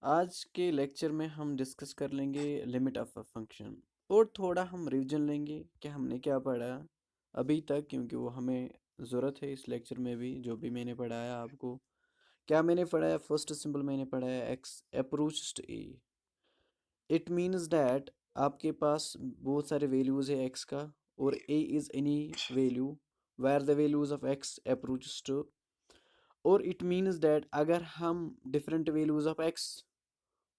आज के लेक्चर में हम डिस्कस कर लेंगे लिमिट ऑफ अ फंक्शन और थोड़ा हम रिवीजन लेंगे कि हमने क्या पढ़ा अभी तक, क्योंकि वो हमें ज़रूरत है इस लेक्चर में भी। जो भी मैंने पढ़ाया आपको, क्या मैंने पढ़ाया? फर्स्ट सिंबल मैंने पढ़ाया x approached a. It means that आपके पास बहुत सारे वैल्यूज़ है एक्स का, और a is any value where the values of x approaches to. और इट मीन्स दैट अगर हम डिफरेंट वैल्यूज़ ऑफ एक्स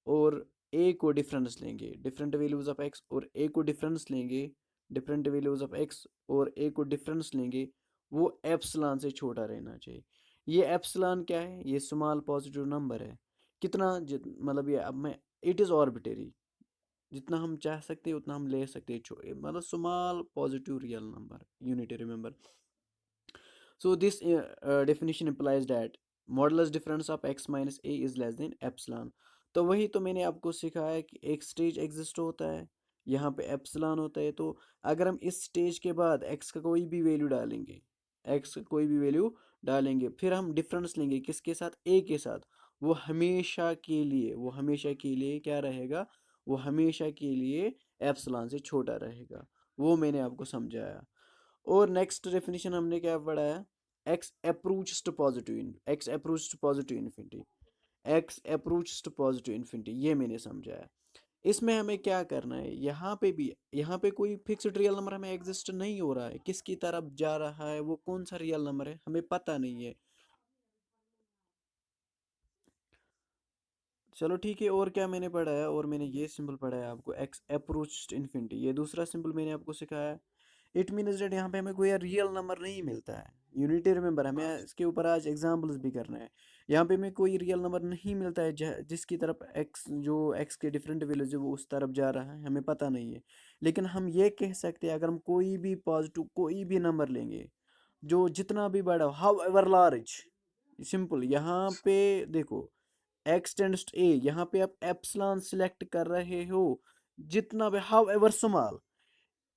और ए को डिफरेंस लेंगे, डिफरेंट वैल्यूज ऑफ एक्स और ए को डिफरेंस लेंगे, डिफरेंट वैल्यूज ऑफ एक्स और ए को डिफरेंस लेंगे, वो एप्सिलॉन से छोटा रहना चाहिए। ये एप्सिलॉन क्या है? ये स्मॉल पॉजिटिव नंबर है। कितना मतलब ये अब मैं, इट इज़ आर्बिट्रेरी। जितना हम चाह सकते हैं उतना हम ले सकते हैं, मतलब small positive real number, unit remember. So this definition implies that modulus difference of x minus a is less than epsilon। तो वही तो मैंने आपको सिखाया कि एक स्टेज एग्जिस्ट होता है, यहाँ पे एप्सिलॉन होता है। तो अगर हम इस स्टेज के बाद x का कोई भी वैल्यू डालेंगे, x का कोई भी वैल्यू डालेंगे, फिर हम डिफरेंस लेंगे किसके साथ? a के साथ। वो हमेशा के लिए, वो हमेशा के लिए क्या रहेगा? वो हमेशा के लिए एप्सिलॉन से छोटा रहेगा। वो मैंने आपको समझाया। और नेक्स्ट डेफिनेशन हमने क्या पढ़ाया? X approach to positive, x approach to positive infinity, x approach to positive infinity, ये मैंने समझाया। इसमें हमें क्या करना है? यहाँ पे भी, यहाँ पे कोई फिक्स्ड रियल नंबर हमें एग्जिस्ट नहीं हो रहा है। किसकी तरफ जा रहा है? वो कौन सा रियल नंबर है हमें पता नहीं है। चलो ठीक है। और क्या मैंने पढ़ाया? और मैंने ये सिंबल पढ़ाया आपको, एक्स अप्रोच इन्फिनिटी। ये दूसरा सिंबल मैंने आपको सिखाया। इट मीन्स डेट यहाँ पे हमें कोई रियल नंबर नहीं मिलता है, यूनिटी रिमेंबर। हमें इसके ऊपर आज एग्जाम्पल्स भी करना है। यहाँ पे हमें कोई रियल नंबर नहीं मिलता है जिसकी तरफ एक्स, जो एक्स के डिफरेंट वैल्यूज है वो उस तरफ जा रहा है, हमें पता नहीं है। लेकिन हम ये कह सकते हैं, अगर हम कोई भी पॉजिटिव कोई भी नंबर लेंगे, जो जितना भी बड़ा, हाउ एवर लार्ज, सिंपल। यहाँ पे देखो, एक्स टेंड्स टू ए, यहाँ पे आप एप्सिलॉन सिलेक्ट कर रहे हो, जितना भी हाउ एवर स्मॉल।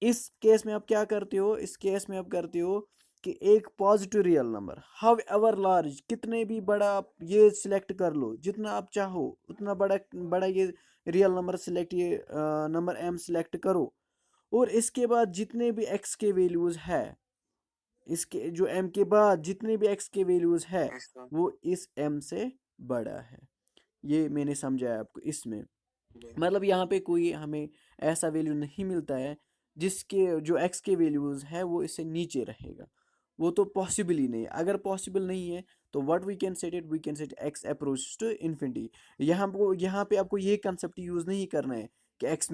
इस केस में आप क्या करते हो? इस केस में आप करते हो कि एक positive real number how ever large, कितने भी बड़ा आप ये सिलेक्ट कर लो, जितना आप चाहो उतना बड़ा बड़ा ये रियल नंबर सिलेक्ट, ये नंबर एम सिलेक्ट करो। और इसके बाद जितने भी एक्स के वैल्यूज है, इसके जो एम के बाद जितने भी एक्स के वैल्यूज है, वो इस एम से बड़ा है। ये मैंने समझाया आपको। इसमें मतलब यहाँ पे कोई हमें ऐसा वैल्यू नहीं मिलता है जिसके जो एक्स के वैल्यूज है वो इससे नीचे रहेगा। वो तो पॉसिबल ही नहीं है। अगर पॉसिबल नहीं है तो what we can set it, we can set x approach to infinity. यहाँ पे आपको ये कंसेप्ट यूज नहीं करना है कि x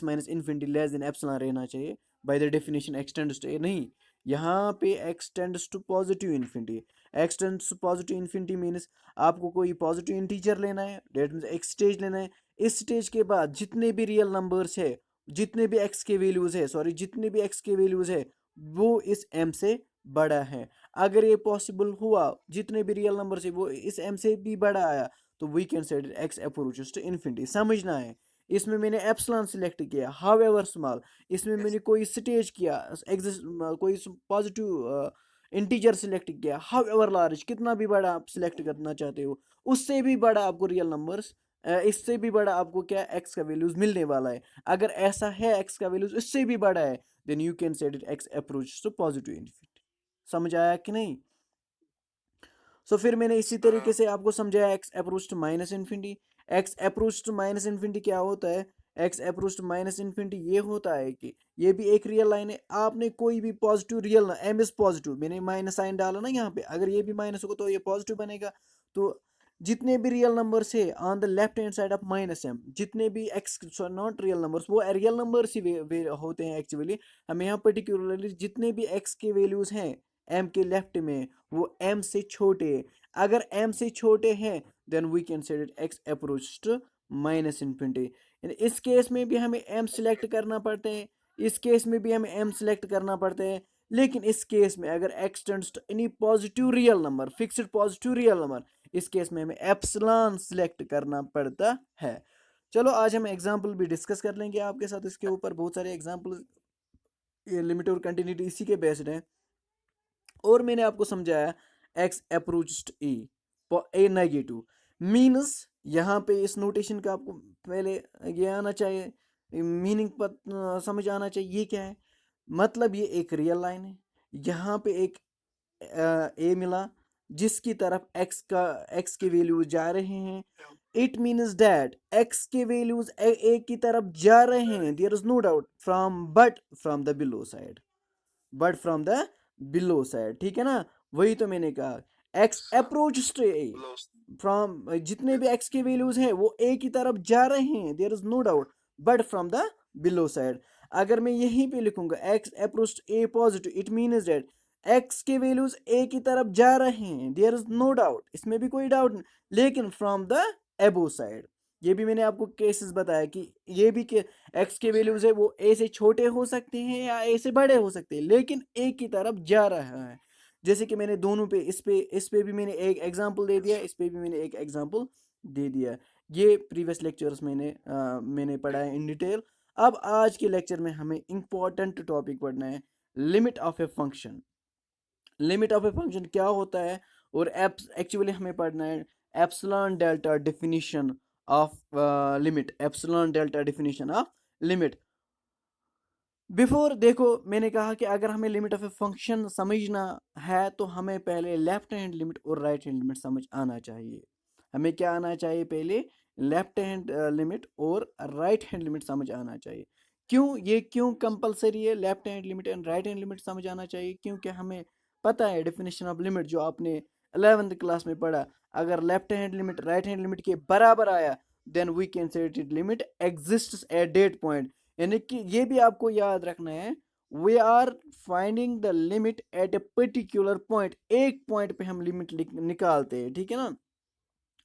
minus infinity less than epsilon रहना चाहिए, by the definition x tends to a. नहीं, यहाँ पे x tends to positive infinity. X tends to positive infinity means आपको कोई पॉजिटिव इंटीजर लेना है, डेट मीन्स एक स्टेज लेना है। इस स्टेज के बाद जितने भी रियल नंबर्स है, जितने भी एक्स के वैल्यूज है, सॉरी जितने भी एक्स के वैल्यूज है, वो इस एम से बड़ा है। अगर ये पॉसिबल हुआ, जितने भी रियल नंबर है वो इस एम से भी बड़ा आया, तो we can set x approaches to infinity. समझना है, इसमें मैंने एप्सिलॉन सिलेक्ट किया हाउ एवर स्मॉल। इसमें मैंने कोई स्टेज किया, एग्जिस्ट कोई पॉजिटिव इंटीजर सिलेक्ट किया हाउ एवर लार्ज, कितना भी बड़ा आप सिलेक्ट करना चाहते हो, उससे भी बड़ा आपको रियल नंबर्स, इससे भी बड़ा आपको क्या एक्स का वैल्यूज मिलने वाला है। अगर ऐसा है एक्स का वैल्यूज इससे भी बड़ा है, then you can set it x approach to positive infinity. समझ आया कि नहीं? सो फिर मैंने इसी तरीके से आपको समझाया x approach to minus infinity. X approach to minus infinity क्या होता है? X approach to minus infinity ये होता है कि ये भी एक रियल लाइन है। आपने कोई भी पॉजिटिव रियल ना, एम इज पॉजिटिव, मैंने माइनस साइन डाला ना यहाँ पे, अगर ये भी माइनस होगा तो ये पॉजिटिव बनेगा। तो जितने भी रियल नंबर्स है on the left hand side of minus M, जितने भी एक्स नॉट रियल नंबर्स, वो रियल नंबर्स ही होते हैं एक्चुअली। हमें यहाँ पर्टिकुलरली जितने भी एक्स के वैल्यूज हैं एम के लेफ्ट में, वो एम से छोटे। अगर एम से छोटे हैं, then we can set it x approach to minus infinity. इस केस में भी हमें एम सिलेक्ट करना पड़ता है, इस केस में भी हमें एम सिलेक्ट करना पड़ता है। लेकिन इस केस में अगर x tends to any positive real number, fixed positive real number, इस केस में हमें एप्सिलॉन सिलेक्ट करना पड़ता है। चलो आज हम एग्जाम्पल भी डिस्कस कर लेंगे आपके साथ इसके ऊपर, बहुत सारे एग्जाम्पल, ये लिमिट और कंटिन्यूटी इसी के बेस्ड है। और मैंने आपको समझाया एक्स अप्रोच ए, ए नेगेटिव मीन्स यहाँ पे इस नोटेशन का आपको पहले ये आना चाहिए, मीनिंग पर समझ आना चाहिए ये क्या है। मतलब ये एक रियल लाइन है, यहाँ पे एक ए मिला जिसकी तरफ एक्स के वैल्यूज जा रहे हैं। इट मीन्स दैट एक्स के वैल्यूज ए की तरफ जा रहे हैं, there is no doubt, from the below side, ठीक है ना। वही तो मैंने कहा, x approach to a, from जितने भी एक्स के वैल्यूज हैं वो ए की तरफ जा रहे हैं, there is no doubt, but from the below side. अगर मैं यहीं पे लिखूंगा x approach a positive, it means that x के वैल्यूज ए की तरफ जा रहे हैं, देयर इज नो डाउट, इसमें भी कोई डाउट नहीं। लेकिन फ्रॉम द एबो साइड, ये भी मैंने आपको केसेस बताया कि ये भी कि एक्स के वैल्यूज है वो ए से छोटे हो सकते हैं या ए से बड़े हो सकते हैं, लेकिन ए की तरफ जा रहा है। जैसे कि मैंने दोनों पे, इस पे भी मैंने एक एग्जांपल दे दिया, इस पे भी मैंने एक एग्जांपल दे दिया। ये प्रीवियस लेक्चर्स मैंने पढ़ा है इन डिटेल। अब आज के लेक्चर में हमें इंपॉर्टेंट टॉपिक पढ़ना है, limit of a function. Limit of a function क्या होता है, और एक्चुअली हमें पढ़ना है epsilon delta definition of limit, epsilon delta definition of limit. Before देखो, मैंने कहा कि अगर हमें लिमिट ऑफ ए फंक्शन समझना है तो हमें पहले लेफ्ट हैंड लिमिट और राइट हैंड लिमिट समझ आना चाहिए। हमें क्या आना चाहिए पहले, लेफ्ट हैंड लिमिट और राइट हैंड लिमिट समझ आना चाहिए। क्यों कंपलसरी है left hand limit and right hand limit समझ आना चाहिए? क्योंकि हमें पता है डेफिनेशन ऑफ लिमिट जो आपने 11th क्लास में पढ़ा, अगर left hand limit right hand limit के बराबर आया then we can say it limit exists at that point. यानी कि ये भी आपको याद रखना है, we are finding the limit at a particular point, एक पॉइंट पे हम लिमिट निकालते हैं, ठीक है ना।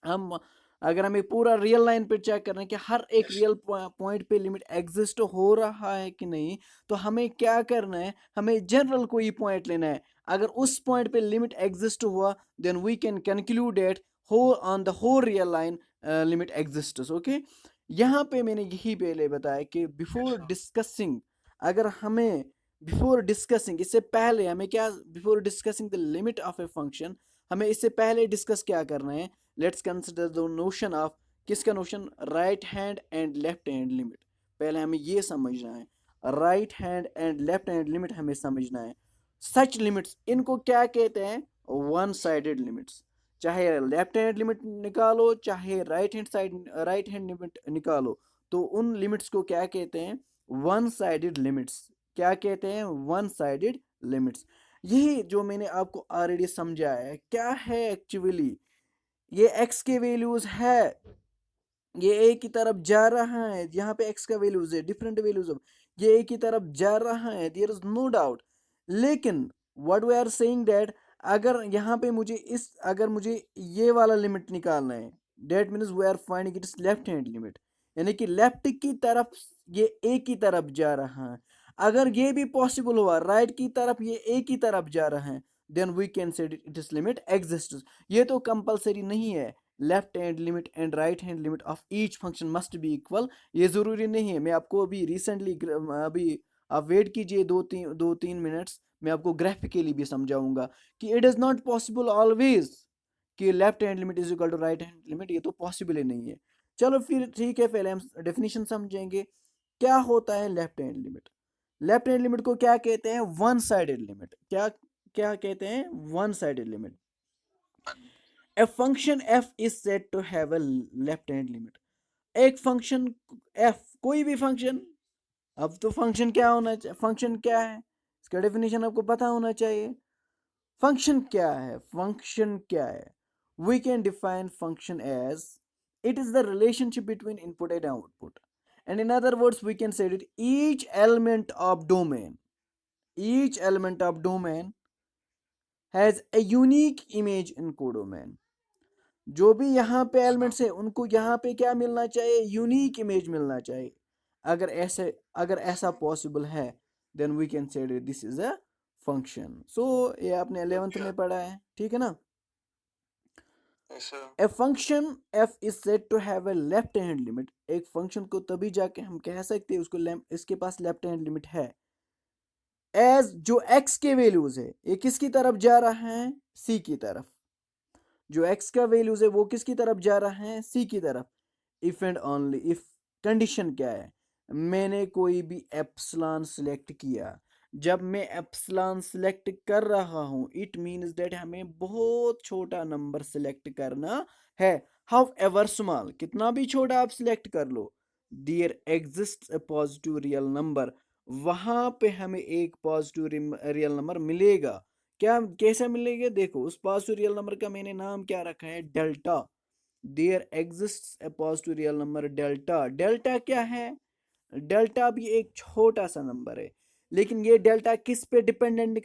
हम अगर हमें पूरा रियल लाइन पे चेक करना है कि हर एक रियल पॉइंट पे लिमिट एग्जिस्ट हो रहा है कि नहीं, तो हमें क्या करना है, हमें जनरल कोई पॉइंट लेना है। अगर उस पॉइंट पे लिमिट एग्जिस्ट हुआ then we can conclude that हो on the whole real line limit exists, okay. यहाँ पे मैंने यही पहले बताया कि बिफोर डिस्कसिंग इससे पहले हमें क्या, before discussing the limit of a function, हमें इससे पहले डिस्कस क्या करना है, let's consider the notion of, किसका notion, right hand and left hand limit. पहले हमें ये समझना है, right hand and left hand limit हमें समझना है। सच लिमिट्स, इनको क्या कहते हैं, वन साइडेड लिमिट्स। चाहे लेफ्ट हैंड लिमिट निकालो चाहे राइट हैंड लिमिट निकालो, तो उन लिमिट्स को क्या कहते हैं, वन साइडेड लिमिट्स। क्या कहते हैं, वन साइडेड लिमिट्स। यही जो मैंने आपको ऑलरेडी समझाया है क्या है एक्चुअली, ये एक्स के वैल्यूज है, ये ए की तरफ जा रहा है, यहाँ पे एक्स का वैल्यूज है डिफरेंट वैल्यूज, ये ए की तरफ जा रहा है, देयर इज नो डाउट। लेकिन what we are saying that, अगर मुझे ये वाला लिमिट निकालना है, that means we are finding it is left hand limit, यानी कि लेफ्ट की तरफ ये ए की तरफ जा रहा है। अगर ये भी पॉसिबल हुआ राइट की तरफ ये ए की तरफ जा रहा है, then we can say it is limit exist. ये तो कंपलसरी नहीं है, left hand limit and right hand limit of each function must be equal, ये ज़रूरी नहीं है। मैं आपको अभी रिसेंटली, अभी आप वेट कीजिए 2-3 मिनट्स, मैं आपको ग्राफिकली भी समझाऊंगा कि it is not possible always कि left hand limit is equal to right hand limit, ये तो पॉसिबल ही नहीं है। चलो फिर ठीक है, पहले हम डेफिनेशन समझेंगे क्या होता है left hand limit. Left hand limit को क्या कहते हैं, वन साइडेड लिमिट। क्या क्या कहते हैं, one sided limit. A function f is said to have a left hand limit। एक फंक्शन f, कोई भी फंक्शन, अब तो फंक्शन क्या होना चाहिए, फंक्शन क्या है इसका डेफिनेशन आपको पता होना चाहिए। फंक्शन क्या है, we can define function as it is the relationship between input and output, and in other words we can say that each element of domain has a unique image in codomain। जो भी यहाँ पे elements है उनको यहाँ पे क्या मिलना चाहिए, यूनिक इमेज मिलना चाहिए। अगर ऐसा पॉसिबल है then we can say this is a function. So ये आपने 11th में पढ़ा है, ठीक है ना। A function f is said to have a left hand limit, एक फंक्शन को तभी जाके हम कह सकते हैं उसको इसके पास लेफ्ट हैंड लिमिट है, एज जो एक्स के वैल्यूज है ये किसकी तरफ जा रहा है, सी की तरफ। जो x का वैल्यूज है वो किसकी तरफ जा रहा है, c की तरफ। If and only if condition क्या है, मैंने कोई भी एप्सिलॉन सिलेक्ट किया, जब मैं एप्सिलॉन सिलेक्ट कर रहा हूं इट मीन्स दैट हमें बहुत छोटा नंबर सिलेक्ट करना है। हाउ एवर स्मॉल, कितना भी छोटा आप सिलेक्ट कर लो, there exist a positive real number, वहां पे हमें एक पॉजिटिव रियल नंबर मिलेगा। क्या कैसे मिलेगा, देखो उस पॉजिटिव रियल नंबर का मैंने नाम क्या रखा है, delta. There exist a positive real number delta. Delta क्या है, डेल्टा भी एक छोटा सा नंबर है, लेकिन ये डेल्टा किस पे डिपेंडेंट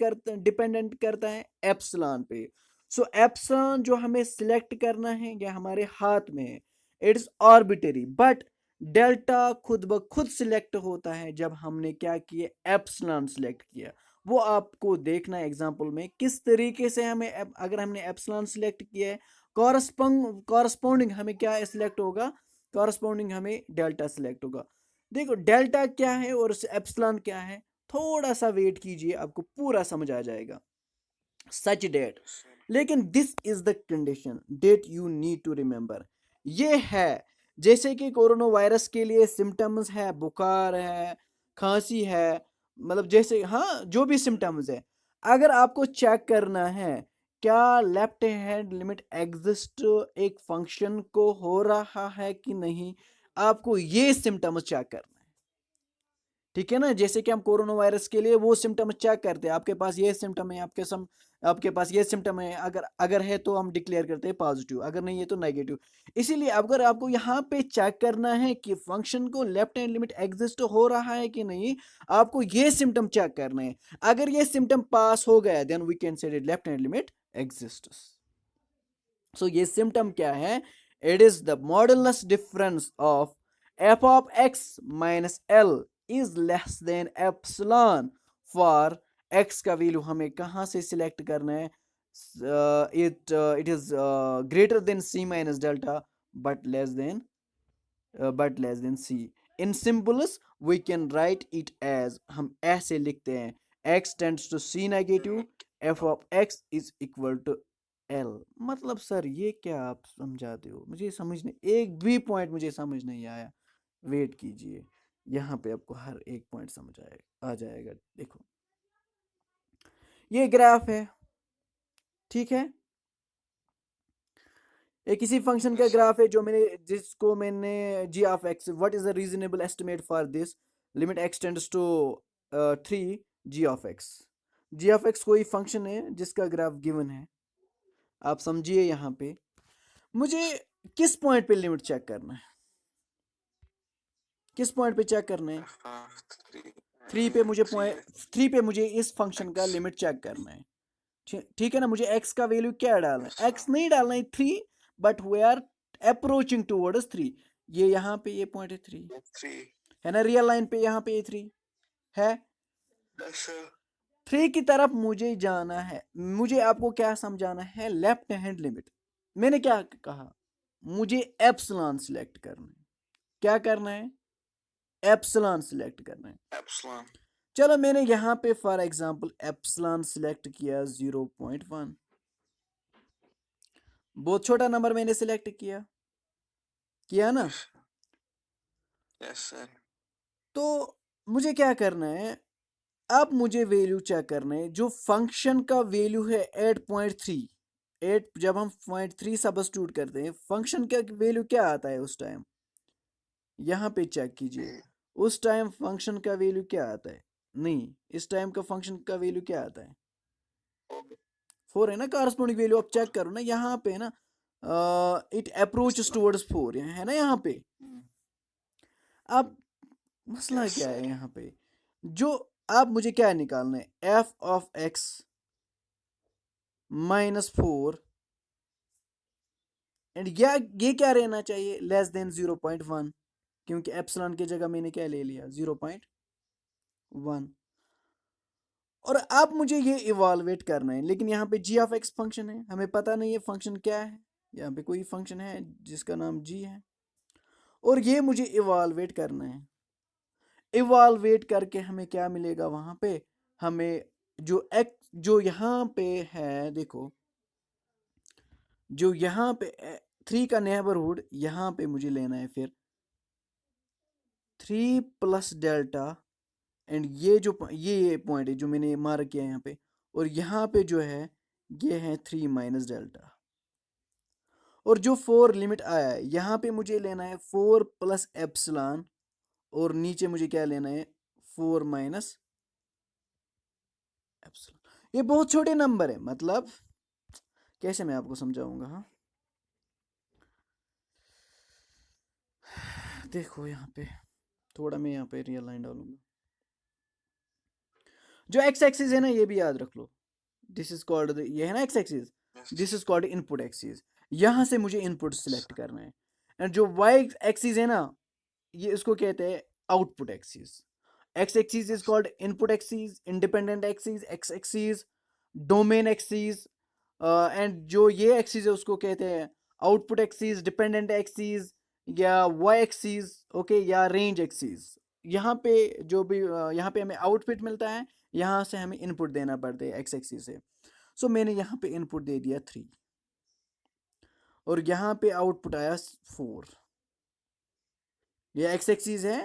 करता है, एप्सिलॉन पे। सो एप्सिलॉन जो हमें सिलेक्ट करना है ये हमारे हाथ में है, इट्स आर्बिटरी, बट डेल्टा खुद ब खुद सिलेक्ट होता है जब हमने क्या किया, एप्सिलॉन सिलेक्ट किया। वो आपको देखना है एग्जांपल में किस तरीके से हमें अगर हमने एप्सिलॉन सिलेक्ट किया है, कॉरस्पॉन्डिंग हमें क्या सिलेक्ट होगा, कॉरस्पॉन्डिंग हमें डेल्टा सिलेक्ट होगा। देखो डेल्टा क्या है और एप्सिलॉन क्या है, थोड़ा सा वेट कीजिए आपको पूरा समझ आ जाएगा। सच डेट, लेकिन this is the condition that you need to remember. ये है जैसे कि कोरोना वायरस के लिए सिम्टम्स है, बुखार है, खांसी है, मतलब जैसे हाँ जो भी सिम्टम्स है, अगर आपको चेक करना है क्या लेफ्ट हैंड लिमिट एग्जिस्ट एक फंक्शन को हो रहा है कि नहीं, आपको ये सिम्टम्स चेक करना है। ठीक है ना, जैसे कि हम कोरोना वायरस के लिए वो सिम्टम चेक करते हैं, आपके पास ये सिम्टम है, आपके पास ये सिम्टम है, अगर अगर है तो हम डिक्लेयर करते हैं पॉजिटिव, अगर नहीं है तो नेगेटिव। इसीलिए अगर आपको यहाँ पे चेक करना है कि फंक्शन को लेफ्ट हैंड लिमिट एग्जिस्ट हो रहा है कि नहीं, आपको ये सिम्टम चेक करना है। अगर ये सिम्टम पास हो गया then we can say left hand limit exist. So ये सिम्टम क्या है, it is the modulus difference of f of x minus l is less than epsilon for x का वैल्यू हमें कहां से सिलेक्ट करना है, it is greater than c minus delta but less than c. In symbols we can write it as, हम ऐसे लिखते हैं, x tends to c negative, F of x is equal to L. मतलब sir ये क्या आप समझाते हो, मुझे समझ नहीं, एक भी पॉइंट मुझे समझ नहीं आया। वेट कीजिए, यहाँ पे आपको हर एक पॉइंट समझ आ जाएगा। देखो ये ग्राफ है, ठीक है, ये किसी फंक्शन का ग्राफ है जो मैंने g of x, what is the reasonable estimate for this limit x tends to 3 g of x. G of x कोई फंक्शन है जिसका ग्राफ गिवन है, आप समझिए। यहाँ पे मुझे किस पॉइंट पे लिमिट चेक करना है, किस पॉइंट पे चेक करना है, 3 पे मुझे इस फंक्शन का लिमिट चेक करना है। ठीक है ना, मुझे x का वैल्यू क्या डालना है, x नहीं डालना है 3, but we are approaching towards 3। ये यहाँ पे ये पॉइंट है 3 है ना, रियल लाइन पे यहाँ पे ये 3 है, 3 की तरफ मुझे जाना है। मुझे आपको क्या समझाना है, लेफ्ट हैंड लिमिट। मैंने क्या कहा, मुझे एप्सिलॉन सिलेक्ट करना है, क्या करना है, एप्सिलॉन सिलेक्ट करना है एप्सिलॉन। चलो मैंने यहाँ पे फॉर एग्जांपल एप्सिलॉन सिलेक्ट किया 0.1, बहुत छोटा नंबर मैंने सिलेक्ट किया ना। Yes sir. तो मुझे क्या करना है, अब मुझे वैल्यू चेक करना है, जो फंक्शन का वैल्यू है 8.3, 8 जब हम 0.3 सब्स्टिट्यूट करते हैं फंक्शन का वैल्यू क्या आता है उस टाइम, यहाँ पे चेक कीजिए, उस टाइम फंक्शन का वैल्यू क्या आता है, नहीं इस टाइम का फंक्शन का वैल्यू क्या आता है, 4 है ना, कॉरस्पॉन्डिंग वैल्यू आप चेक करो ना, यहाँ पे ना इट अप्रोचेस टुवर्ड्स 4 है ना यहाँ पे। अब मसला क्या है यहाँ पे, जो अब मुझे क्या निकालना है, एफ ऑफ एक्स -4 एंड ये क्या रहना चाहिए, लेस देन 0.1, क्योंकि एप्सिलॉन की जगह मैंने क्या ले लिया 0.1। और अब मुझे ये इवालुएट करना है, लेकिन यहाँ पे जी ऑफ एक्स फंक्शन है, हमें पता नहीं है फंक्शन क्या है, यहाँ पे कोई फंक्शन है जिसका नाम जी है, और ये मुझे इवालुएट करना है। इवालुएट करके हमें क्या मिलेगा वहां पे, हमें जो यहाँ पे है देखो, जो यहाँ पे 3 का नेबरहुड, यहाँ पे मुझे लेना है फिर 3 प्लस डेल्टा, एंड ये जो ये पॉइंट है जो मैंने मार्क किया यहाँ पे, और यहाँ पे जो है ये है 3 माइनस डेल्टा। और जो 4 लिमिट आया है यहाँ पे मुझे लेना है 4 प्लस एप्सिलॉन, और नीचे मुझे क्या लेना है 4 माइनस एप्सिलॉन। ये बहुत छोटे नंबर है, मतलब कैसे मैं आपको समझाऊंगा। हाँ देखो यहाँ पे थोड़ा मैं यहाँ पे रियल लाइन डालूंगा। जो एक्स एक्सिस है ना ये भी याद रख लो, दिस इज कॉल्ड, ये है ना x axis, this is called input axis. यहाँ से मुझे इनपुट सिलेक्ट करना है। एंड जो वाई एक्सिस है ना ये इसको कहते हैं output axis. X axis is called input axis, independent axis, x axis, domain axis, and जो ये एक्सिस है उसको कहते हैं आउटपुट एक्सिस, डिपेंडेंट एक्सिस, या वाई एक्सिस, ओके, या रेंज एक्सिस। यहाँ पे जो भी यहाँ पे हमें आउटपुट मिलता है, यहाँ से हमें इनपुट देना पड़ता है एक्स एक्सिस से। सो मैंने यहाँ पे इनपुट दे दिया 3, और यहाँ पे आउटपुट आया 4। ये एक्स एक्सिस है,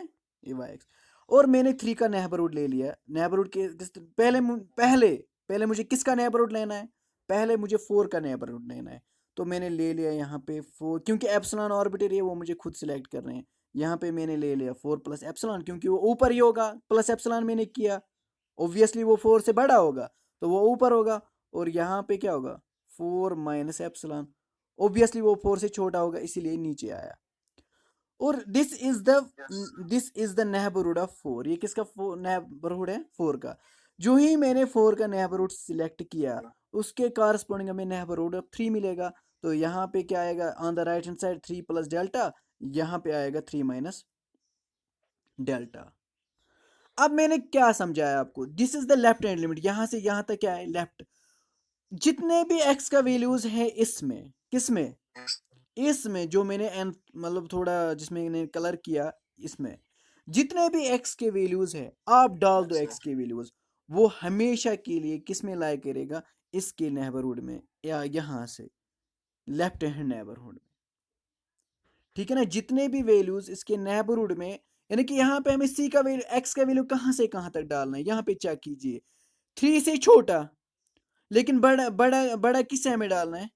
ये वाई एक्स। और मैंने 3 का नेबरहुड ले लिया। नेबरहुड के पहले पहले मुझे किसका नेबरहुड लेना है, पहले मुझे 4 का नेबरहुड लेना है। तो मैंने ले लिया यहाँ पे 4, क्योंकि एप्सिलॉन आर्बिट्रेरी है वो मुझे खुद सिलेक्ट करने हैं। यहाँ पे मैंने ले लिया 4 प्लस एप्सिलॉन, क्योंकि वो ऊपर ही होगा, प्लस एप्सिलॉन मैंने किया, ऑब्वियसली वो 4 से बड़ा होगा तो वो ऊपर होगा। और यहाँ पे क्या होगा 4 माइनस एप्सिलॉन, ऑब्वियसली वो 4 से छोटा होगा इसीलिए नीचे आया। और this is the neighbourhood of 4। ये किसका नेबरहुड है 4 का। जो ही मैंने 4 का नेबरहुड सिलेक्ट किया उसके कारस्पॉन्डिंग हमें नेबरहुड ऑफ 3 मिलेगा। तो यहाँ पे क्या आएगा on the right hand side 3 plus delta, यहाँ पे आएगा 3 माइनस डेल्टा। अब मैंने क्या समझाया आपको, this is the left hand limit, यहाँ से यहाँ तक क्या है लेफ्ट। जितने भी एक्स का वैल्यूज है इसमें, किसमें, इसमें जो मैंने एन मतलब थोड़ा जिसमें मैंने कलर किया, इसमें जितने भी एक्स के वैल्यूज है आप डाल दो एक्स के वैल्यूज, वो हमेशा के लिए किस में लाया करेगा, इसके नेबरहुड में, या यहाँ से लेफ्ट हैंड नेबरहुड में। ठीक है ना, जितने भी वैल्यूज इसके नेबरहुड में, यानी कि यहाँ पे हमें सी का वैल्यू, एक्स का वैल्यू कहाँ से कहाँ तक डालना है, यहाँ पे चेक कीजिए 3 से छोटा, लेकिन बड़ा बड़ा बड़ा किससे हमें डालना है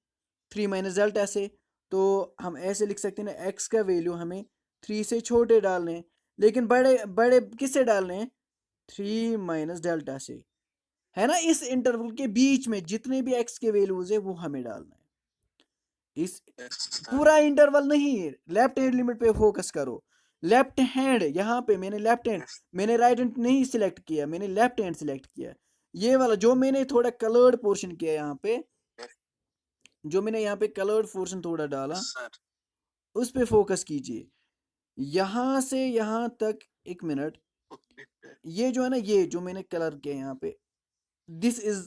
3 माइनस डेल्टा से। तो हम ऐसे लिख सकते हैं ना, एक्स का वैल्यू हमें 3 से छोटे डालने हैं, लेकिन बड़े बड़े किससे डालने हैं 3 माइनस डेल्टा से, है ना। इस इंटरवल के बीच में जितने भी एक्स के वैल्यूज है वो हमें डालना है। इस पूरा इंटरवल नहीं, लेफ्ट हैंड लिमिट पे फोकस करो। लेफ्ट हैंड यहाँ पे मैंने लेफ्ट हैंड, मैंने राइट हैंड नहीं सिलेक्ट किया, मैंने लेफ्ट हैंड सिलेक्ट किया। ये वाला जो मैंने थोड़ा कलर्ड पोर्शन किया यहाँ पे, जो मैंने यहाँ पे कलर्ड पोर्शन थोड़ा डाला उस पे फोकस कीजिए। यहां से यहां तक, एक मिनट, ये जो है ना, ये जो मैंने कलर किया यहाँ पे, this is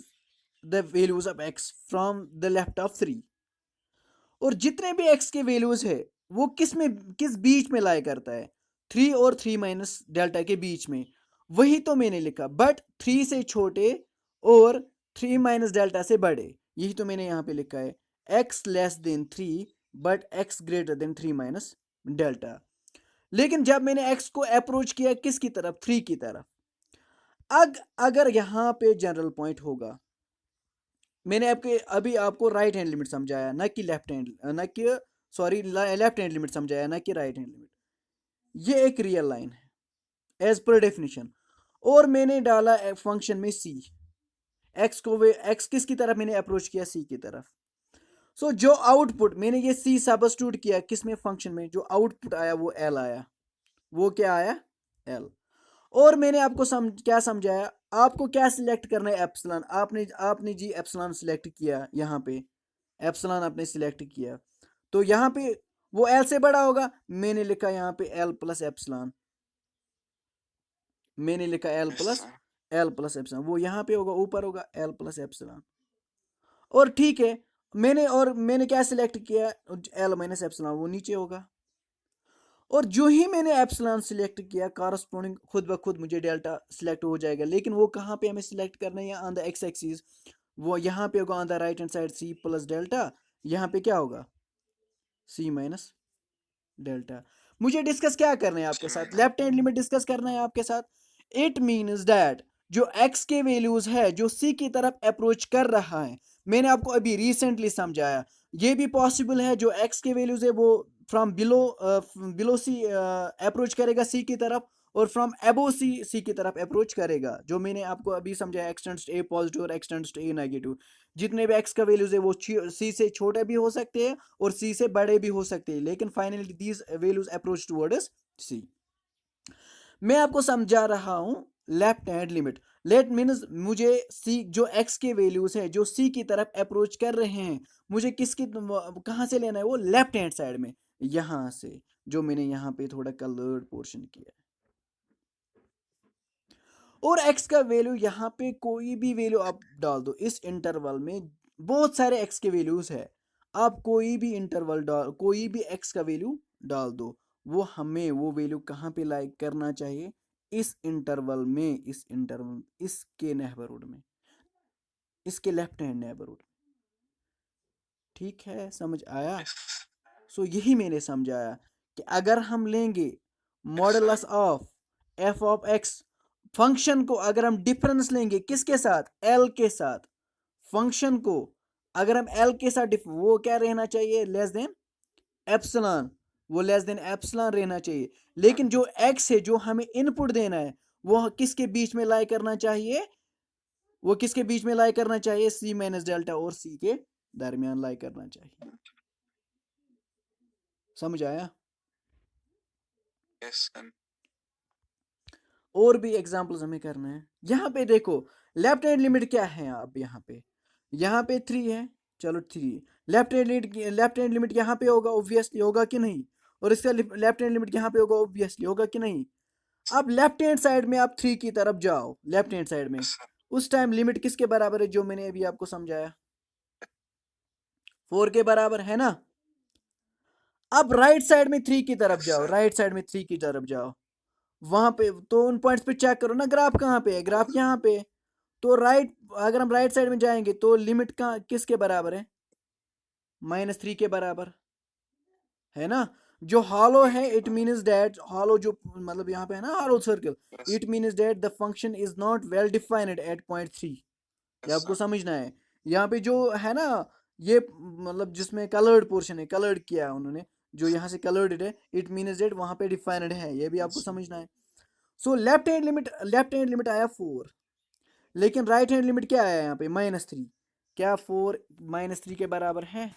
the values of x from the left of 3। और जितने भी एक्स के वैल्यूज है वो किस में, किस बीच में लाया करता है 3 और 3 माइनस डेल्टा के बीच में। वही तो मैंने लिखा, बट 3 से छोटे और 3 माइनस डेल्टा से बड़े, यही तो मैंने यहाँ पे लिखा है x less than 3 but x greater than 3 minus delta. लेकिन जब मैंने एक्स को अप्रोच किया किसकी तरफ 3 की तरफ, अगर यहाँ पे जनरल पॉइंट होगा, मैंने आपके अभी आपको राइट हैंड लिमिट समझाया ना कि लेफ्ट हैंड, ना कि सॉरी लेफ्ट हैंड लिमिट समझाया ना कि राइट हैंड लिमिट। ये एक रियल लाइन है एज पर डेफिनेशन, और मैंने डाला फंक्शन में सी, एक्स को वे एक्स किसकी तरफ मैंने अप्रोच किया सी की तरफ। सो जो आउटपुट मैंने ये सी सब्स्टिट्यूट किया किस में फंक्शन में, जो आउटपुट आया वो एल आया, वो क्या आया एल। और मैंने आपको क्या समझाया, आपको क्या सिलेक्ट करना है एप्सिलॉन, आपने आपने जी एप्सिलॉन सिलेक्ट किया, यहाँ पे एप्सिलॉन आपने सिलेक्ट किया, तो यहाँ पे वो एल से बड़ा होगा, मैंने लिखा यहाँ पे एल प्लस एप्सिलॉन, मैंने लिखा एल प्लस एप्सिलॉन, वो यहाँ पे होगा ऊपर होगा एल प्लस एप्सिलॉन। और ठीक है, मैंने क्या सिलेक्ट किया एल माइनस एप्सिलॉन, वो नीचे होगा। और जो ही मैंने एप्सिलॉन सिलेक्ट किया कारस्पोंडिंग खुद ब खुद मुझे डेल्टा सिलेक्ट हो जाएगा, लेकिन वो कहाँ पे हमें सिलेक्ट करना है ऑन द एक्स एक्सिस, वो यहाँ पे होगा on the right hand side C plus delta, यहाँ पे क्या होगा, सी माइनस डेल्टा। मुझे डिस्कस क्या करना है आपके साथ, लेफ्ट हैंड लिमिट डिस्कस करना है आपके साथ। इट मीन्स दैट जो x के वैल्यूज है जो c की तरफ अप्रोच कर रहा है, मैंने आपको अभी रिसेंटली समझाया, ये भी पॉसिबल है जो x के वैल्यूज है वो फ्रॉम बिलो सी अप्रोच करेगा c की तरफ, और फ्रॉम अबो सी की तरफ अप्रोच करेगा, जो मैंने आपको अभी समझाया, x tends to a positive और x tends to a negative. जितने भी x का वैल्यूज है वो c से छोटे भी हो सकते हैं और c से बड़े भी हो सकते हैं, लेकिन finally these values approach towards c। मैं आपको समझा रहा हूं left hand limit. Let means मुझे सी जो x के वैल्यूज है जो c की तरफ अप्रोच कर रहे हैं, मुझे किसकी कहां से लेना है, वो लेफ्ट हैंड साइड में, यहां से, जो मैंने यहाँ पे थोड़ा कलर्ड पोर्शन किया है। और x का वैल्यू यहाँ पे कोई भी वैल्यू आप डाल दो, इस इंटरवल में बहुत सारे x के वैल्यूज है, आप कोई भी इंटरवल डाल, कोई भी x का वैल्यू डाल दो, वो हमें वो वैल्यू कहाँ पे लाइक करना चाहिए, इस इंटरवल में, इस इंटरवल इसके नेबरहुड में, इसके लेफ्ट हैंड नेबरहुड। ठीक है, समझ आया? सो यही मैंने समझाया कि अगर हम लेंगे modulus of f of x, function को अगर हम डिफरेंस लेंगे किसके साथ, एल के साथ, फंक्शन को अगर हम एल के साथ वो क्या रहना चाहिए, लेस देन एप्सिलॉन, वो लेस देन एप्सिलॉन रहना चाहिए। लेकिन जो एक्स है जो हमें इनपुट देना है वो किसके बीच में लाई करना चाहिए, वो किसके बीच में लाई करना चाहिए, सी माइनस डेल्टा और सी के दरमियान लाई करना चाहिए। समझ आया? yes, और भी एग्जांपल्स हमें करना है। यहाँ पे देखो लेफ्ट हैंड लिमिट क्या है, आप यहाँ पे 3 है, चलो 3 लेफ्ट हैंड लिमिट यहाँ पे होगा, ऑब्वियसली होगा कि नहीं, और इसका लेफ्ट हैंड लिमिट यहाँ पे होगा, ऑब्वियसली होगा कि नहीं। अब लेफ्ट हैंड साइड में आप 3 की तरफ जाओ, लेफ्ट हैंड साइड में उस टाइम लिमिट किसके बराबर है, जो मैंने अभी आपको समझाया, 4 के बराबर है ना। अब राइट साइड में 3 की तरफ जाओ, राइट साइड में 3 की तरफ जाओ, वहां पे तो उन पॉइंट्स पे चेक करो ना, ग्राफ कहाँ पे है, ग्राफ यहाँ पे। तो राइट, अगर हम राइट साइड में जाएंगे तो लिमिट का किसके बराबर है, -3 के बराबर है ना। जो हॉलो है इट मीन्स दैट, हॉलो जो मतलब यहाँ पे है ना hollow circle, it means that the function is not well defined at point 3। ये आपको समझना है। यहाँ पे जो है ना, ये मतलब जिसमें कलर्ड पोर्शन है, कलर्ड किया है उन्होंने, जो यहाँ से कलर्ड है, इट मीन्स दैट वहां पे डिफाइंड है, ये भी आपको समझना है। सो लेफ्ट हैंड लिमिट आया 4, लेकिन राइट हैंड लिमिट क्या आया यहाँ पे, -3। क्या 4 -3 के बराबर है,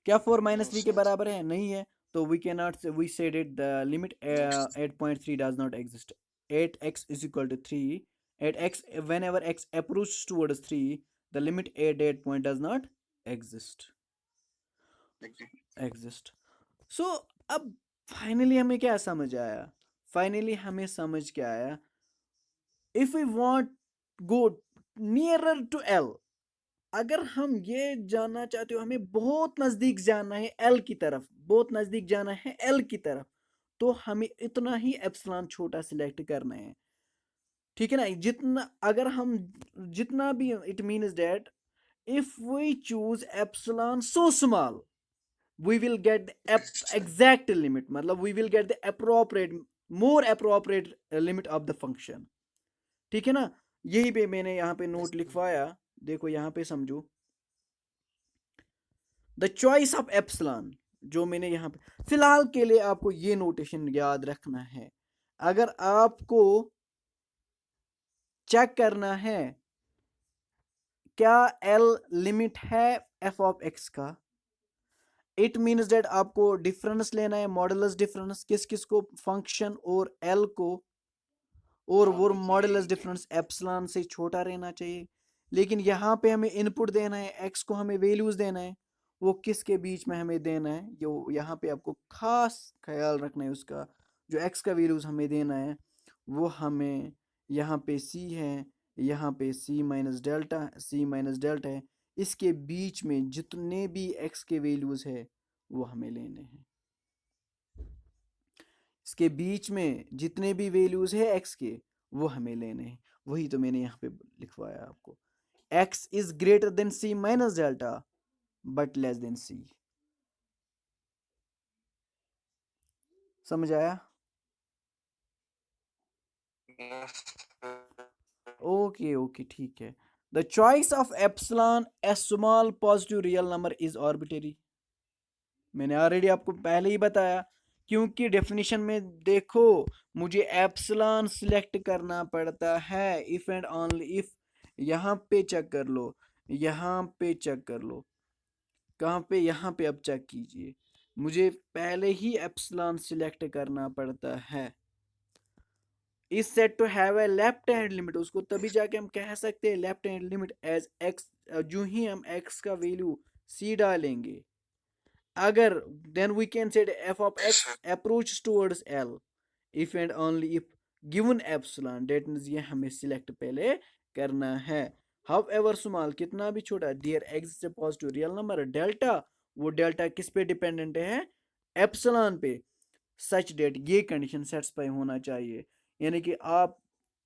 क्या 4 -3 के बराबर है, नहीं है। तो we can not we said it the limit at point 3 does not exist at x is equal to 3 at x whenever x approaches towards 3 the limit at that point does not exist exist सो अब finally हमें क्या समझ आया, finally हमें समझ क्या आया, if we want go nearer to L, अगर हम ये जानना चाहते हो हमें बहुत नजदीक जाना है एल की तरफ, बहुत नजदीक जाना है एल की तरफ, तो हमें इतना ही एप्सिलॉन छोटा सिलेक्ट करना है। ठीक है ना, जितना अगर हम जितना भी, it means that if we choose epsilon so small we will get the exact limit, मतलब we will get the appropriate, more appropriate limit of the function। ठीक है ना, यही पे मैंने यहाँ पे नोट लिखवाया, देखो यहाँ पे समझो, द चॉइस ऑफ एप्सिलॉन, जो मैंने यहाँ पे फिलहाल के लिए आपको ये नोटेशन याद रखना है। अगर आपको चेक करना है क्या एल लिमिट है एफ ऑफ एक्स का, इट मीन्स डेट आपको डिफरेंस लेना है, मॉडुलस डिफरेंस किस किस को, फंक्शन और एल को, और वो मॉडुलस डिफरेंस एप्सिलॉन से छोटा रहना चाहिए। लेकिन यहाँ पे हमें इनपुट देना है, एक्स को हमें वैल्यूज देना है, वो किसके बीच में हमें देना है, जो यहाँ पे आपको खास ख्याल रखना है उसका, जो एक्स का वैल्यूज हमें देना है वो हमें यहाँ पे सी है, यहाँ पे सी माइनस डेल्टा है, इसके बीच में जितने भी एक्स के वैल्यूज है वो हमें लेने हैं, इसके बीच में जितने भी वैल्यूज है एक्स के वो हमें लेने हैं। वही तो मैंने यहाँ पे लिखवाया आपको, x is greater than c minus delta but less than c। समझ आया? ओके ओके ठीक है। The choice of epsilon A small positive real number is arbitrary. मैंने ऑलरेडी आपको पहले ही बताया, क्योंकि डेफिनेशन में देखो मुझे एप्सिलॉन सिलेक्ट करना पड़ता है इफ एंड ओनली इफ। यहाँ पे चेक कर लो, यहाँ पे चेक कर लो, कहाँ पे, यहाँ पे अब चेक कीजिए, मुझे पहले ही एप्सिलॉन सिलेक्ट करना पड़ता है। Is set to have a left hand limit, उसको तभी जाके हम कह सकते हैं left hand limit as x, जो ही हम एक्स का वैल्यू सी डालेंगे, अगर then we can say f of x approaches towards L if and only if given epsilon, that means ये हमें सिलेक्ट पहले करना है। however small, कितना भी छोटा, dear exists a positive real number delta, वो डेल्टा किस पे डिपेंडेंट है, एप्सिलॉन पे, सच डेट ये कंडीशन सेटिस्फाई होना चाहिए। यानी कि आप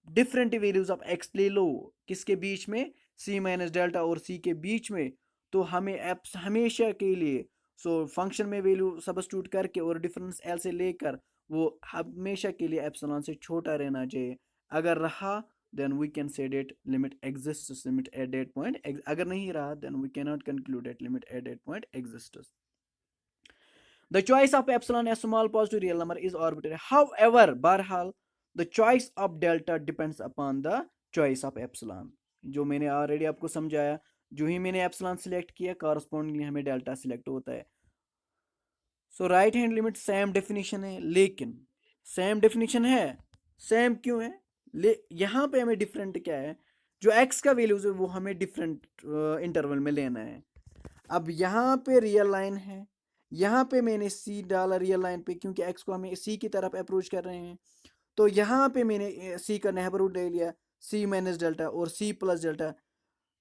डिफरेंट वैल्यूज ऑफ एक्स ले लो किसके बीच में, सी माइनस डेल्टा और सी के बीच में, तो हमें एप्स हमेशा के लिए फंक्शन में वैल्यू सब्स्टिट्यूट करके और डिफरेंस एल से लेकर वो हमेशा के लिए एप्सिलॉन से छोटा रहना चाहिए। अगर रहा then we can say that limit exists, limit at that point अगर नहीं रहा then we cannot conclude that limit at that point exists। The choice of epsilon as small positive real number is arbitrary, however बहरहाल the choice of delta depends upon the choice of epsilon। जो मैंने already आपको समझाया, जो ही मैंने epsilon select किया correspondingly हमें डेल्टा सिलेक्ट होता है। So right hand limit same definition है, लेकिन सेम डेफिनेशन है, सेम क्यों है, यहाँ पे हमें डिफरेंट क्या है, जो एक्स का वैल्यूज है वो हमें डिफरेंट इंटरवल में लेना है। अब यहाँ पे रियल लाइन है, यहाँ पे मैंने सी डाला रियल लाइन पे, क्योंकि एक्स को हमें सी की तरफ अप्रोच कर रहे हैं, तो यहाँ पे मैंने सी का नेबरहुड ले लिया, सी माइनस डेल्टा और सी प्लस डेल्टा।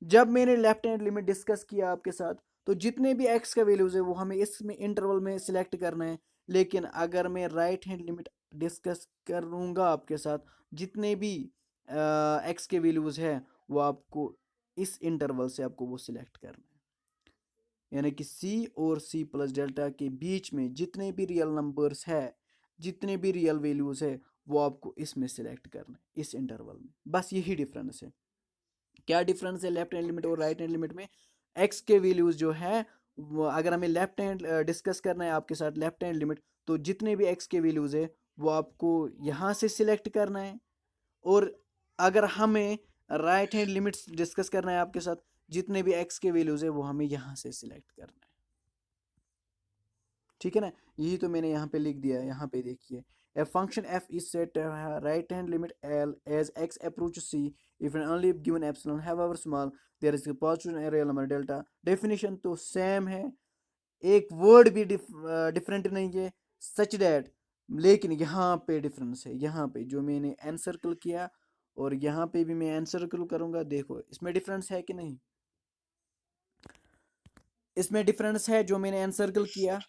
जब मैंने लेफ्ट हैंड लिमिट डिस्कस किया आपके साथ, तो जितने भी एक्स का वैल्यूज है वो हमें इसमें इंटरवल में सिलेक्ट करना है। लेकिन अगर मैं राइट हैंड लिमिट डिस्कस करूँगा आपके साथ, जितने भी एक्स के वैल्यूज है वो आपको इस इंटरवल से आपको वो सिलेक्ट करना है। यानी कि सी और सी प्लस डेल्टा के बीच में जितने भी रियल नंबर्स है, जितने भी रियल वैल्यूज है वो आपको इसमें सिलेक्ट करना है, इस इंटरवल में। बस यही डिफरेंस है। क्या डिफरेंस है लेफ्ट हैंड लिमिट और राइट हैंड लिमिट में, एक्स के वैल्यूज जो है अगर हमें लेफ्ट हैंड डिस्कस करना है आपके साथ लेफ्ट हैंड लिमिट, तो जितने भी एक्स के वैल्यूज है वो आपको यहाँ से सिलेक्ट करना है। और अगर हमें राइट हैंड लिमिट्स डिस्कस करना है आपके साथ, जितने भी एक्स के वैल्यूज है वो हमें यहाँ से सिलेक्ट करना है। ठीक है ना, यही तो मैंने यहाँ पे लिख दिया है, यहाँ पे देखिए, a function f is set to have right hand limit L as x approaches c if and only if given epsilon however small there is a positive real number delta। Definition तो same है, एक word भी different नहीं है, such that, लेकिन यहाँ पे difference है। यहाँ पे जो मैंने एन सर्कल किया और यहाँ पे भी मैं एन सर्कल करूँगा, देखो इसमें डिफरेंस है कि नहीं, इसमें डिफरेंस है। जो मैंने एन सर्कल किया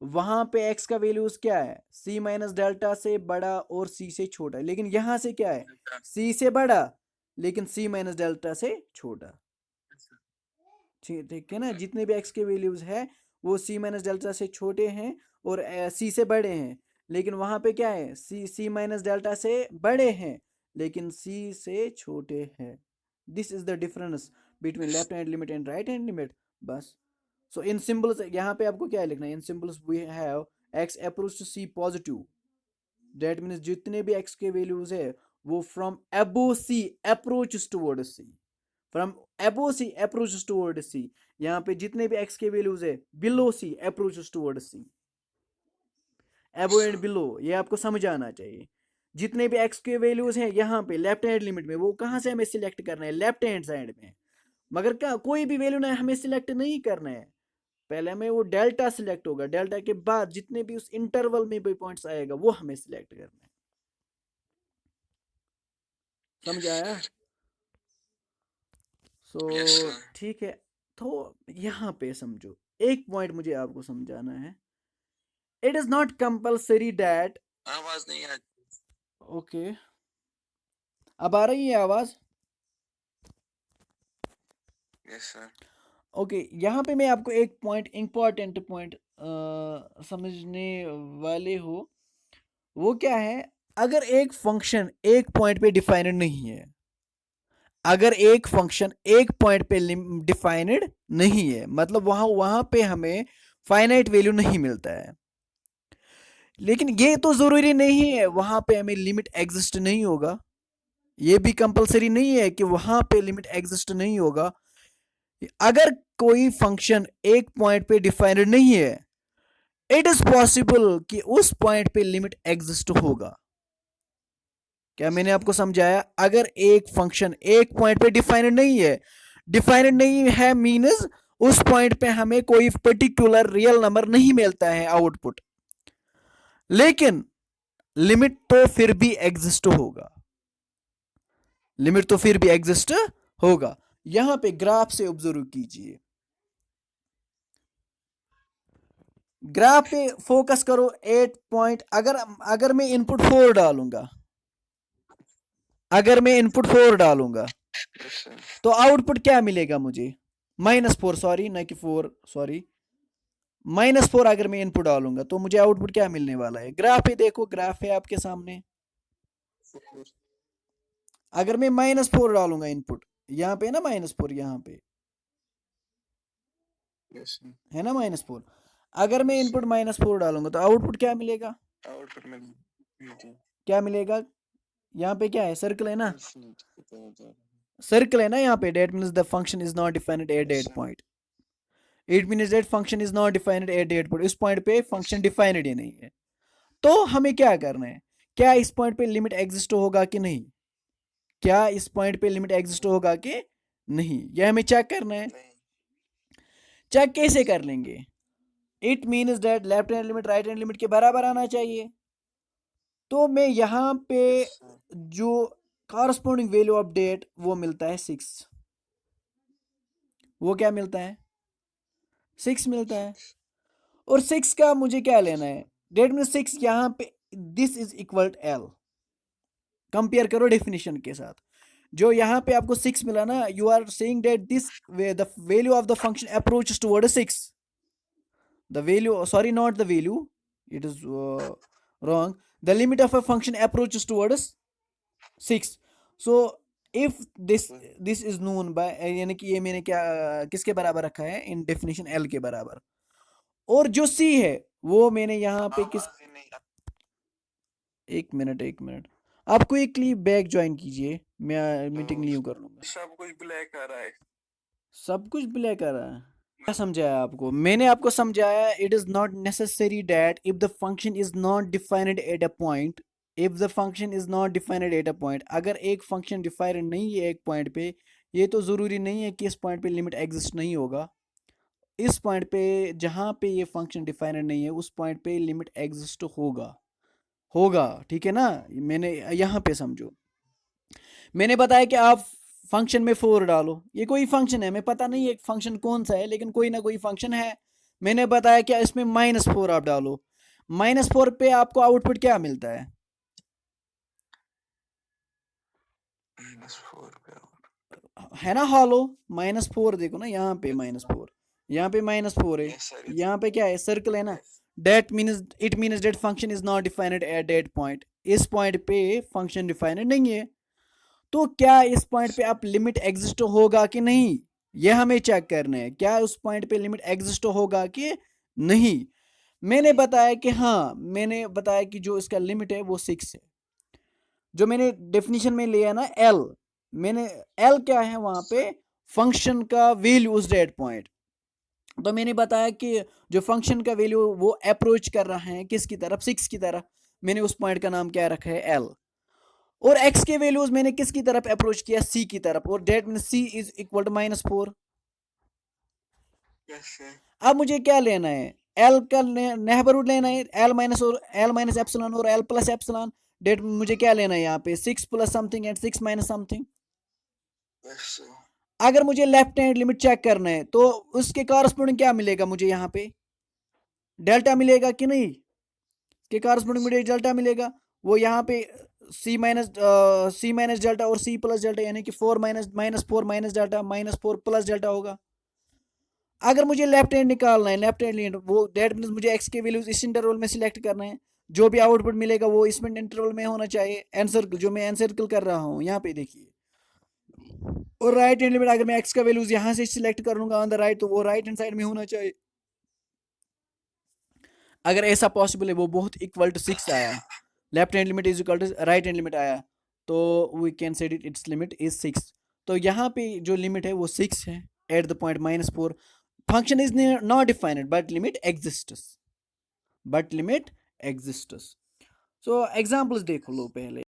वहां पे x का वैल्यूज क्या है, c माइनस डेल्टा से बड़ा और c से छोटा, लेकिन यहां से क्या है, c से बड़ा लेकिन c माइनस डेल्टा से छोटा। ठीक है ना, जितने भी x के वैल्यूज है वो c माइनस डेल्टा से छोटे हैं और c से बड़े हैं, लेकिन वहां पे क्या है, c माइनस डेल्टा से बड़े हैं लेकिन c से छोटे हैं। This is the difference between left hand limit and right hand limit. बस। सो इन सिंबल्स यहाँ पे आपको क्या लिखना है, in symbols we have x approach to c positive, that means जितने भी x के वैल्यूज है वो from above c approaches toward c, from above c approaches toward c। यहाँ पे जितने भी x के वैल्यूज है below c approaches toward c, above and below, ये आपको समझ आना चाहिए। जितने भी x के वैल्यूज हैं यहाँ पे लेफ्ट हैंड लिमिट में, वो कहाँ से हमें सिलेक्ट करना है, लेफ्ट हैंड साइड में। मगर क्या कोई भी वैल्यू ना हमें सिलेक्ट नहीं करना है, पहले हमें वो डेल्टा सिलेक्ट होगा, डेल्टा के बाद जितने भी उस इंटरवल में भी पॉइंट्स आएगा वो हमें सिलेक्ट करना है। समझ आया? सो ठीक है, तो यहाँ पे समझो, एक पॉइंट मुझे आपको समझाना है। It is not compulsory that, आवाज नहीं आ, ओके अब आ रही है आवाज? Yes sir. ओके, यहाँ पे मैं आपको एक पॉइंट, इंपॉर्टेंट पॉइंट समझने वाले हो, वो क्या है? अगर एक फंक्शन एक पॉइंट पे डिफाइनेड नहीं है, अगर एक फंक्शन एक पॉइंट पे डिफाइनेड नहीं है, मतलब वहां वहां पे हमें फाइनाइट वैल्यू नहीं मिलता है, लेकिन ये तो जरूरी नहीं है वहां पे हमें लिमिट एग्जिस्ट नहीं होगा, ये भी कंपलसरी नहीं है कि वहां पे लिमिट एग्जिस्ट नहीं होगा। अगर कोई फंक्शन एक पॉइंट पे डिफाइनेड नहीं है, इट इज पॉसिबल कि उस पॉइंट पे लिमिट एग्जिस्ट होगा। क्या मैंने आपको समझाया? अगर एक फंक्शन एक पॉइंट पे डिफाइनेड नहीं है, डिफाइनेड नहीं है मीन्स उस पॉइंट पे हमें कोई पर्टिकुलर रियल नंबर नहीं मिलता है आउटपुट, लेकिन लिमिट तो फिर भी एग्जिस्ट होगा, लिमिट तो फिर भी एग्जिस्ट होगा। यहां पे ग्राफ से ऑब्जर्व कीजिए, ग्राफ पे फोकस करो। 8 पॉइंट, अगर अगर मैं इनपुट 4 डालूंगा, अगर मैं इनपुट 4 डालूंगा यस सर। तो आउटपुट क्या मिलेगा मुझे? -4, सॉरी ना कि 4, सॉरी, -4 अगर मैं इनपुट डालूंगा तो मुझे आउटपुट क्या मिलने वाला है? ग्राफ पे देखो, ग्राफ है आपके सामने। अगर मैं -4 डालूंगा इनपुट, यहाँ पे ना -4, यहाँ पे यस सर। है ना -4, अगर मैं यस इनपुट -4 डालूंगा तो आउटपुट क्या मिलेगा? आउटपुट में क्या मिलेगा? यहाँ पे क्या है? सर्कल है ना, यस सर्कल है ना यहाँ पे। That means the function is not defined at that sir. Point, it means that function is not defined at that point, इस पॉइंट पे फंक्शन डिफाइंड ही नहीं है। तो हमें क्या करना है? क्या इस पॉइंट पे लिमिट एग्जिस्ट होगा कि नहीं? क्या इस पॉइंट पे लिमिट एग्जिस्ट होगा कि नहीं, यह हमें चेक करना है। नहीं। चेक कैसे कर लेंगे? It means that left hand limit right hand limit के बराबर आना चाहिए। तो मैं यहाँ पे यस सर। जो कॉरस्पॉन्डिंग वैल्यू ऑफ डेट वो मिलता है 6, वो क्या मिलता है? 6 मिलता है। और 6 का मुझे क्या लेना है? डेट मीन 6 यहाँ पे, this is equal to L, compare करो डेफिनेशन के साथ। जो यहाँ पे आपको 6 मिला ना, you are saying that this the value of the function approaches toward 6, the value, sorry, not the value, it is wrong, the limit of a function approaches towards 6। so if this is known by, यानी कि ये मैंने क्या किसके बराबर रखा है इन definition L के बराबर। और जो सी है वो मैंने यहाँ पे किस, आवाज ही नहीं आ- एक मिनट एक मिनट, आप क्विकली बैक ज्वाइन कीजिए, मैं मीटिंग लीव कर लूंगा। सब कुछ ब्लैक आ रहा है। सब कुछ ब्लैक आ रहा है? क्या समझाया आपको? मैंने आपको समझाया, it is not necessary that if the function is not defined at a point, if the function is not defined at a point, अगर एक फंक्शन डिफाइंड नहीं है एक पॉइंट पे, ये तो ज़रूरी नहीं है कि इस पॉइंट पे लिमिट एग्जिस्ट नहीं होगा। इस पॉइंट पे जहाँ पे ये फंक्शन डिफाइंड नहीं है उस पॉइंट पे लिमिट एग्जिस्ट होगा, होगा, ठीक है ना? मैंने यहाँ पे समझो, मैंने बताया कि आप फंक्शन में 4 डालो, ये कोई फंक्शन है, हमें पता नहीं है फंक्शन कौन सा है, लेकिन कोई ना कोई फंक्शन है। मैंने बताया कि इसमें -4 आप डालो, -4 पे आपको आउटपुट क्या मिलता है? -4 पे है ना हॉलो, -4 देखो ना यहाँ पे -4, यहाँ पे -4 है, यस सर। यहाँ पे क्या है? सर्कल है ना। Yes that means, it means that function is not defined at that point, इस पॉइंट पे फंक्शन डिफाइंड नहीं है। तो क्या इस पॉइंट पे आप लिमिट एग्जिस्ट होगा कि नहीं, यह हमें चेक करना है। क्या उस पॉइंट पे लिमिट एग्जिस्ट होगा कि नहीं? मैंने बताया कि हाँ, मैंने बताया कि जो इसका लिमिट है वो 6 है। जो मैंने डेफिनेशन में लिया ना एल, मैंने एल क्या है वहां पे? फंक्शन का वैल्यू उस डेट पॉइंट। तो मैंने बताया कि जो फंक्शन का वैल्यू वो अप्रोच कर रहा है किसकी तरफ? 6 की तरफ। मैंने उस पॉइंट का नाम क्या रखा है? एल। और x के वैल्यूज मैंने किसकी तरफ अप्रोच किया? c की तरफ, और that mean c is equal to -4। Sir. अब मुझे क्या लेना है? l का नेबरहुड लेना है, l माइनस और l माइनस एप्सिलॉन और l प्लस एप्सिलॉन। डेट मुझे क्या लेना है यहाँ पे? 6 plus something and 6 minus something. Yes sir. अगर मुझे लेफ्ट हैंड लिमिट चेक करना है तो उसके कॉरस्पॉन्डिंग क्या मिलेगा मुझे यहाँ पे? डेल्टा मिलेगा कि नहीं? के कॉरस्पॉन्डिंग मुझे डेल्टा मिलेगा। वो यहाँ पे सी माइनस डेल्टा और सी प्लस डेल्टा, यानी कि 4 minus 4 minus delta minus 4 plus delta होगा। अगर मुझे लेफ्ट हैंड निकालना है, लेफ्ट हैंड वो दैट मीन्स मुझे एक्स के वैल्यूज इस इंटरवल में सिलेक्ट करना है। जो भी आउटपुट मिलेगा वो इस इंटरवल में होना चाहिए। एन सर्कल जो मैं एन सर्कल कर रहा हूँ यहाँ पे देखिए। और राइट हैंड लिमिट अगर मैं एक्स का वैल्यूज यहाँ से सिलेक्ट करूंगा ऑन द राइट, तो वो राइट हैंड साइड में होना चाहिए। अगर ऐसा पॉसिबल है, वो बहुत इक्वल टू 6 आया, left hand limit is equal to right hand limit आया, तो we can set it its limit is 6। तो यहाँ पे जो लिमिट है वो 6 है at the point -4। Function is not defined but limit exists, but limit exists. So examples देख लो पहले।